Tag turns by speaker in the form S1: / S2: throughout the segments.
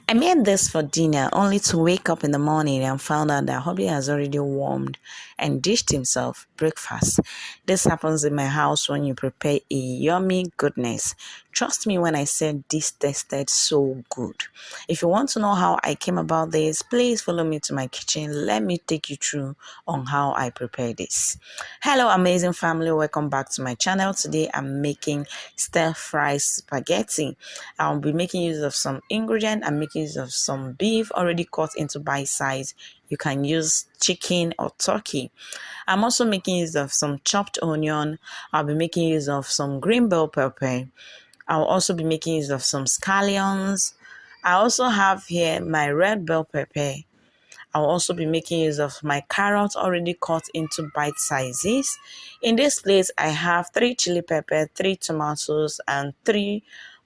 S1: I made this for dinner only to wake up in the morning and found out that hubby has already warmed and dished himself breakfast. This happens in my house when you prepare a yummy goodness. Trust me when I said this tasted so good. If you want to know how I came about this, please follow me to my kitchen. Let me take you through on how I prepare this. Hello amazing family, welcome back to my channel. Today I'm making stir-fry spaghetti. I'll be making use of some ingredients. I'm making use of some beef already cut into bite size. You can use chicken or turkey. I'm also making use of some chopped onion. I'll be making use of some green bell pepper. I'll also be making use of some scallions. I also have here my red bell pepper. I'll also be making use of my carrots already cut into bite sizes. In this place, I have 3 chili pepper, 3 tomatoes, and 3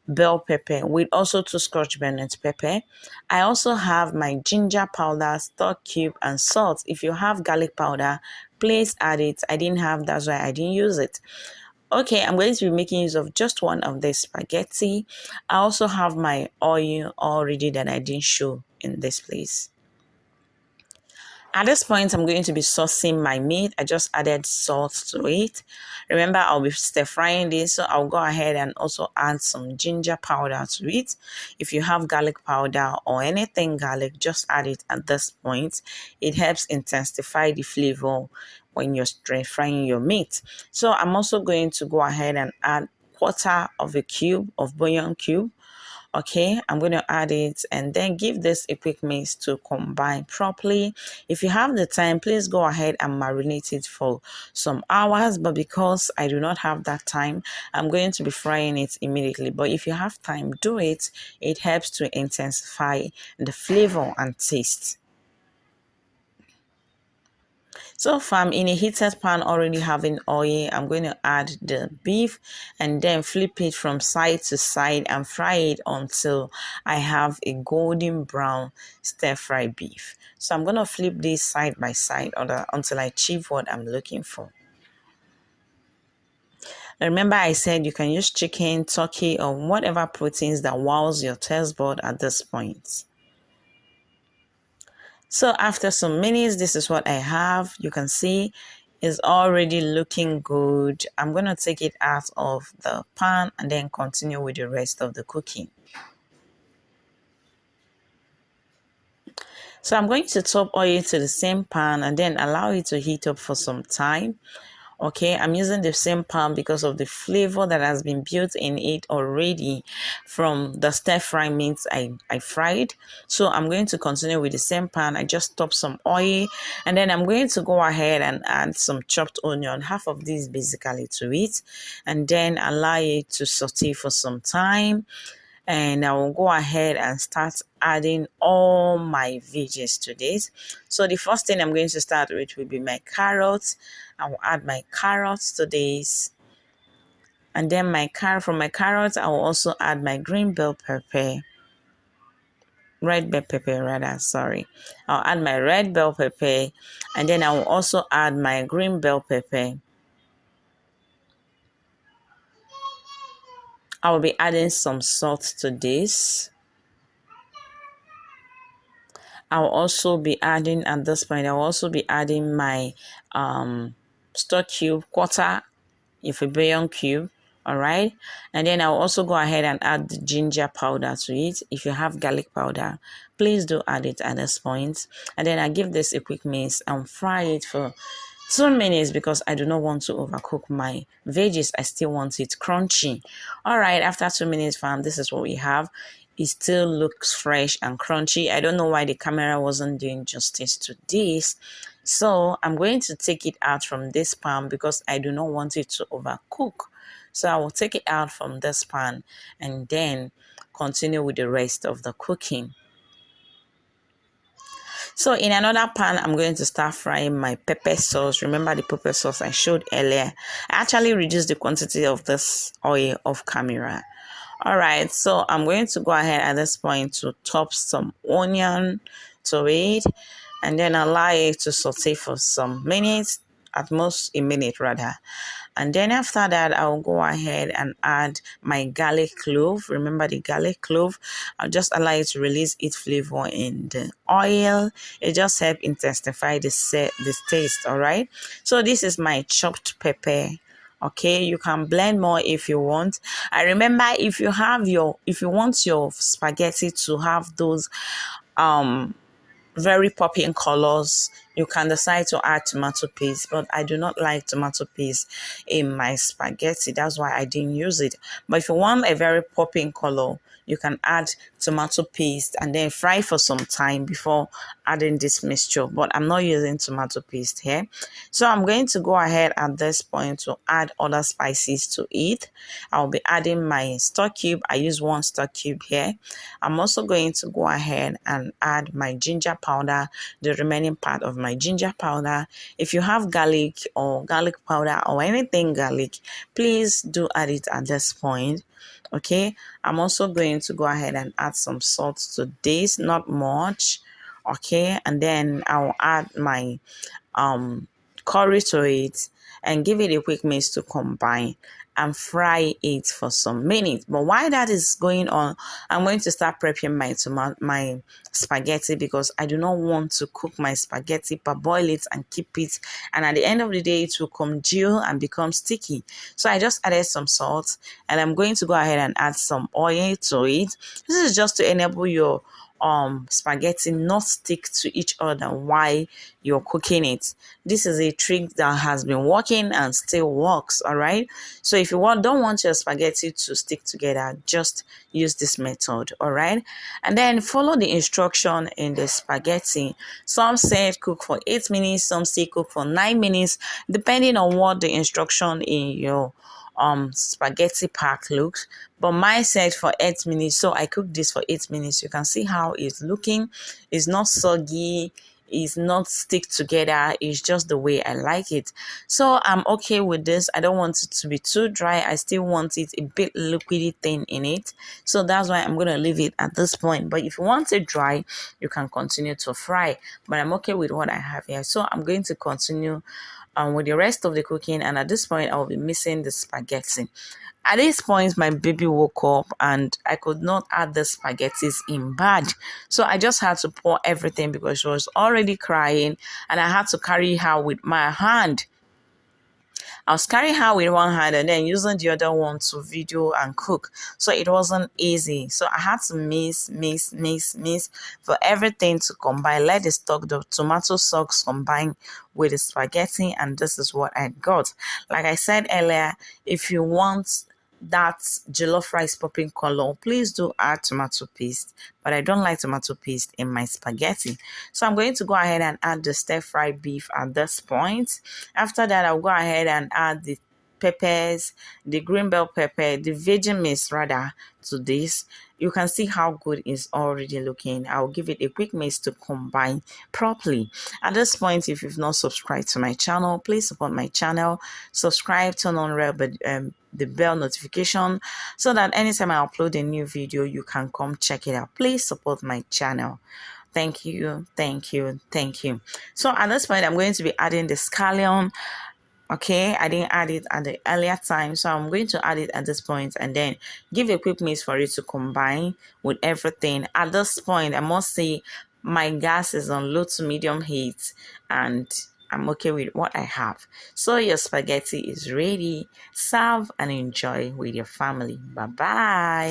S1: bell pepper with also 2 scotch bonnet pepper. I also have my ginger powder, stock cube, and salt. If you have garlic powder, please add it. I didn't have, that's why I didn't use it. Okay, I'm going to be making use of just one of the spaghetti. I also have my oil already that I didn't show in this place. At this point, I'm going to be saucing my meat. I just added salt to it. Remember, I'll be stir frying this, so I'll go ahead and also add some ginger powder to it. If you have garlic powder or anything garlic, just add it at this point. It helps intensify the flavor when you're stir frying your meat. So I'm also going to go ahead and add 1/4 of a cube of bouillon cube. Okay, I'm going to add it and then give this a quick mix to combine properly. If you have the time, please go ahead and marinate it for some hours, but because I do not have that time, I'm going to be frying it immediately. But if you have time, do it. It helps to intensify the flavor and taste. So far, I'm in a heated pan already having oil. I'm going to add the beef and then flip it from side to side and fry it until I have a golden brown stir-fry beef. So I'm going to flip this side by side until I achieve what I'm looking for. Remember I said you can use chicken, turkey, or whatever proteins that wows your taste bud at this point. So after some minutes, this is what I have. You can see it's already looking good. I'm going to take it out of the pan and then continue with the rest of the cooking. So I'm going to top oil to the same pan and then allow it to heat up for some time. Okay, I'm using the same pan because of the flavor that has been built in it already from the stir fry meat I fried. So I'm going to continue with the same pan. I just top some oil and then I'm going to go ahead and add some chopped onion, half of this basically to it, and then allow it to saute for some time. And I will go ahead and start adding all my veggies to this. So the first thing I'm going to start with will be my carrots. I will add my carrots to this. And then from my carrots, I will also add my green bell pepper. Red bell pepper rather, sorry. I'll add my red bell pepper. And then I will also add my green bell pepper. I will be adding some salt to this. I'll also be adding at this point, I'll also be adding my stock cube, 1/4 if a bouillon cube. All right. And then I'll also go ahead and add the ginger powder to it. If you have garlic powder, please do add it at this point. And then I give this a quick mix and fry it for 2 minutes because I do not want to overcook my veggies. I still want it crunchy. All right. After 2 minutes, fam, this is what we have. It still looks fresh and crunchy. I don't know why the camera wasn't doing justice to this. So I'm going to take it out from this pan because I do not want it to overcook. So I will take it out from this pan and then continue with the rest of the cooking. So in another pan, I'm going to start frying my pepper sauce. Remember the pepper sauce I showed earlier? I actually reduced the quantity of this oil off camera. All right, so I'm going to go ahead at this point to top some onion to it and then allow it to saute for some minutes at most a minute rather. And then after that, I'll go ahead and add my garlic clove. Remember the garlic clove? I'll just allow it to release its flavor in the oil. It just helps intensify this taste, all right? So this is my chopped pepper. Okay, you can blend more if you want. I remember if you want your spaghetti to have those very popping colors, you can decide to add tomato paste, but I do not like tomato paste in my spaghetti. That's why I didn't use it. But if you want a very popping color, you can add tomato paste and then fry for some time before adding this mixture. But I'm not using tomato paste here. So I'm going to go ahead at this point to add other spices to it. I'll be adding my stock cube. I use 1 stock cube here. I'm also going to go ahead and add my ginger powder, the remaining part of my ginger powder. If you have garlic or garlic powder or anything garlic, please do add it at this point. Okay, I'm also going to go ahead and add some salt to this, not much. Okay, and then I'll add my curry to it and give it a quick mix to combine and fry it for some minutes. But while that is going on, I'm going to start prepping my spaghetti, because I do not want to cook my spaghetti, parboil it and keep it, and at the end of the day it will congeal and become sticky. So I just added some salt, and I'm going to go ahead and add some oil to it. This is just to enable your spaghetti not stick to each other while you're cooking it. This is a trick that has been working and still works, all right? So if you don't want your spaghetti to stick together, just use this method, all right? And then follow the instruction in the spaghetti. Some say cook for 8 minutes, some say cook for 9 minutes, depending on what the instruction in your spaghetti pack looks. But mine said for 8 minutes, so I cooked this for 8 minutes. You can see how it's looking. It's not soggy, it's not stick together, it's just the way I like it. So I'm okay with this. I don't want it to be too dry. I still want it a bit liquidy thin in it, so that's why I'm going to leave it at this point. But if you want it dry, you can continue to fry, but I'm okay with what I have here. So I'm going to continue with the rest of the cooking, and at this point I'll be missing the spaghetti. At this point, my baby woke up and I could not add the spaghettis in bag. So I just had to pour everything because she was already crying, and I had to carry her with my hand. I was carrying her with one hand and then using the other one to video and cook. So it wasn't easy. So I had to mix for everything to combine. Let the tomato sauce combine with the spaghetti, and this is what I got. Like I said earlier, if you want that jollof rice popping color, please do add tomato paste, but I don't like tomato paste in my spaghetti. So I'm going to go ahead and add the stir fry beef at this point. After that, I'll go ahead and add the peppers, the green bell pepper, the veggie mix rather, to this. You can see how good it's already looking. I'll give it a quick mix to combine properly. At this point, if you've not subscribed to my channel, please support my channel. Subscribe, turn on the bell notification, so that anytime I upload a new video, you can come check it out. Please support my channel. Thank you, thank you, thank you. So at this point, I'm going to be adding the scallion. Okay, I didn't add it at the earlier time, so I'm going to add it at this point and then give a quick mix for it to combine with everything. At this point, I must say my gas is on low to medium heat and I'm okay with what I have. So your spaghetti is ready. Serve and enjoy with your family. Bye bye.